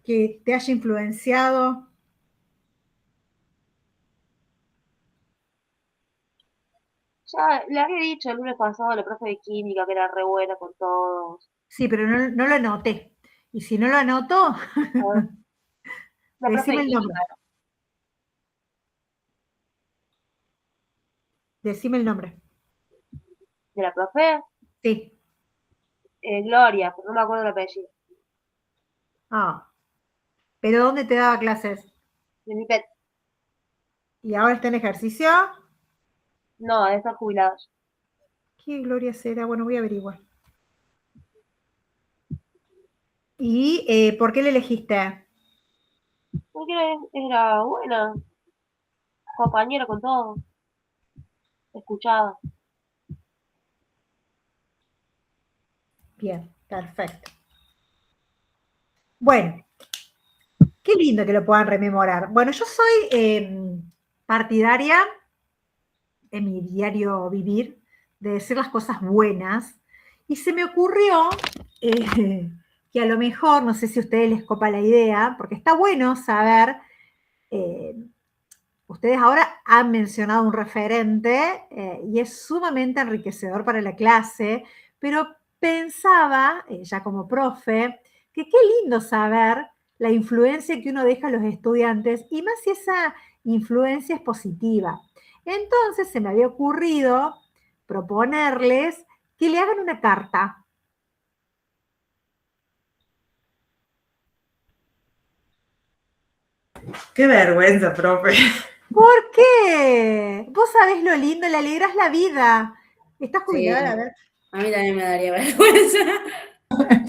que te haya influenciado? Ya le había dicho el lunes pasado a la profe de química que era re buena con todos. Sí, pero no lo anoté. Y si no lo anoto, La profe decime de el nombre. química, Decime el nombre. de la profe, Sí. Gloria, pero no me acuerdo el apellido. Ah, pero ¿dónde te daba clases? De mi pet. ¿Y ahora está en ejercicio? No, de estar jubilados. ¿Qué gloria será? Bueno, voy a averiguar. ¿Y por qué le elegiste? Porque era buena, compañera con todos, escuchaba. Bien, perfecto. Bueno, qué lindo que lo puedan rememorar. Bueno, yo soy partidaria en mi diario vivir de decir las cosas buenas y se me ocurrió que a lo mejor, no sé si a ustedes les copa la idea, porque está bueno saber, ustedes ahora han mencionado un referente y es sumamente enriquecedor para la clase, pero pensaba, ya como profe, que qué lindo saber la influencia que uno deja a los estudiantes y más si esa influencia es positiva. Entonces se me había ocurrido proponerles que le hagan una carta. Qué vergüenza, profe. ¿Por qué? Vos sabés lo lindo, le alegrás la vida. ¿Estás Sí, jubilada? A ver. a mí también me daría vergüenza.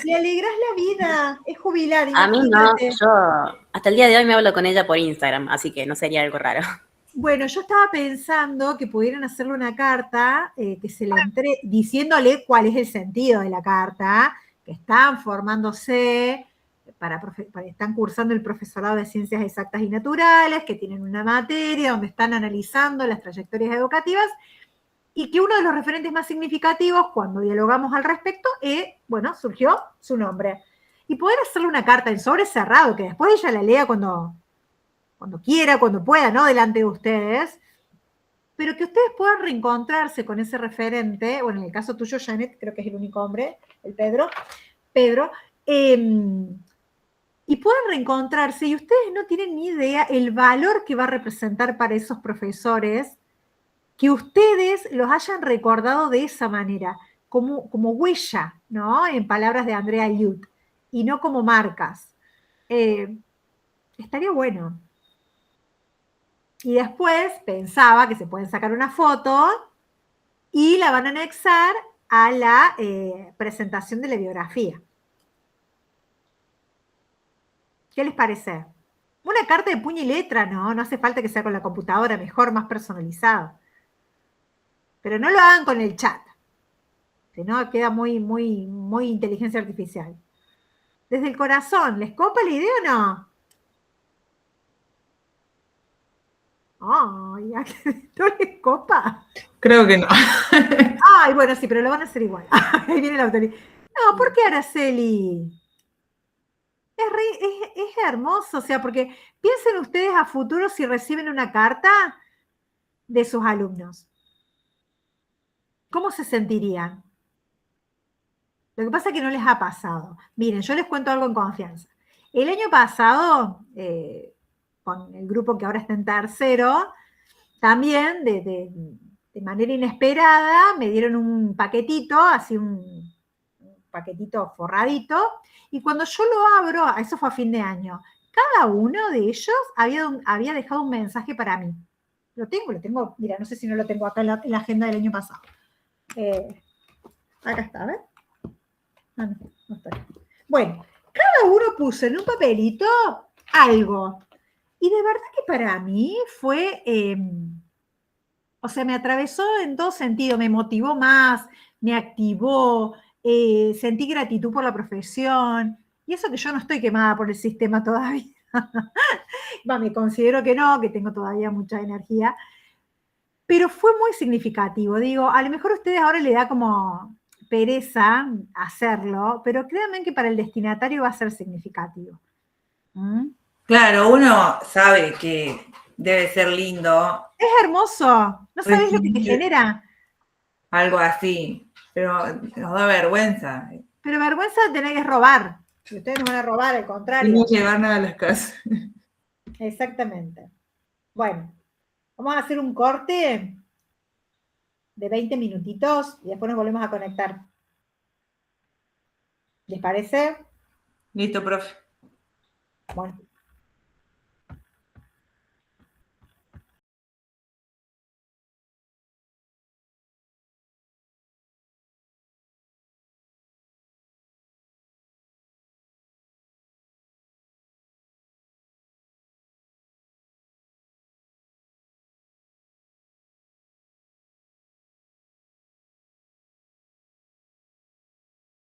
Le alegrás la vida. Es jubilada, A mí no, imagínate. yo hasta el día de hoy me hablo con ella por Instagram, así que no sería algo raro. Bueno, yo estaba pensando que pudieran hacerle una carta que se le entre diciéndole cuál es el sentido de la carta, que están formándose están cursando el profesorado de Ciencias Exactas y Naturales, que tienen una materia donde están analizando las trayectorias educativas, y que uno de los referentes más significativos, cuando dialogamos al respecto, bueno, surgió su nombre. Y poder hacerle una carta en sobre cerrado, que después ella la lea cuando quiera, cuando pueda, ¿no? Delante de ustedes, pero que ustedes puedan reencontrarse con ese referente, bueno, en el caso tuyo, Janet, creo que es el único hombre, el Pedro, y puedan reencontrarse, y ustedes no tienen ni idea el valor que va a representar para esos profesores que ustedes los hayan recordado de esa manera, como huella, ¿no? En palabras de Andrea Liut, y no como marcas. Estaría bueno. Y después pensaba que se pueden sacar una foto y la van a anexar a la presentación de la biografía. ¿Qué les parece? Una carta de puño y letra, ¿no? No hace falta que sea con la computadora, mejor, más personalizado. Pero no lo hagan con el chat, que no queda muy inteligencia artificial. Desde el corazón, ¿les copa la idea o no? Ay, ¿no les copa? Creo que no. Ay, bueno, sí, pero lo van a hacer igual. Ahí viene la autoridad. No, ¿por qué Araceli? Es hermoso, o sea, porque piensen ustedes a futuro si reciben una carta de sus alumnos. ¿Cómo se sentirían? Lo que pasa es que no les ha pasado. Miren, yo les cuento algo en confianza. El año pasado, con el grupo que ahora está en tercero, también de manera inesperada me dieron un paquetito, así un paquetito forradito, y cuando yo lo abro, eso fue a fin de año, cada uno de ellos había dejado un mensaje para mí. Lo tengo, mira, no sé si no lo tengo acá en la agenda del año pasado. Acá está, ¿ves? Ah, no está. Bueno, cada uno puso en un papelito algo. Y de verdad que para mí fue, o sea, me atravesó en todo sentido, me motivó más, me activó, sentí gratitud por la profesión. Y eso que yo no estoy quemada por el sistema todavía. Me considero que no, que tengo todavía mucha energía. Pero fue muy significativo. Digo, a lo mejor a ustedes ahora le da como pereza hacerlo, pero créanme que para el destinatario va a ser significativo. ¿Mm? Claro, uno sabe que debe ser lindo. Es hermoso. ¿No sabés lo que te genera? Algo así, pero nos da vergüenza. Pero vergüenza de tener que robar. Y ustedes no van a robar, al contrario. No llevar nada a las casas. Exactamente. Bueno, vamos a hacer un corte de 20 minutitos y después nos volvemos a conectar. ¿Les parece? Listo, profe. Bueno.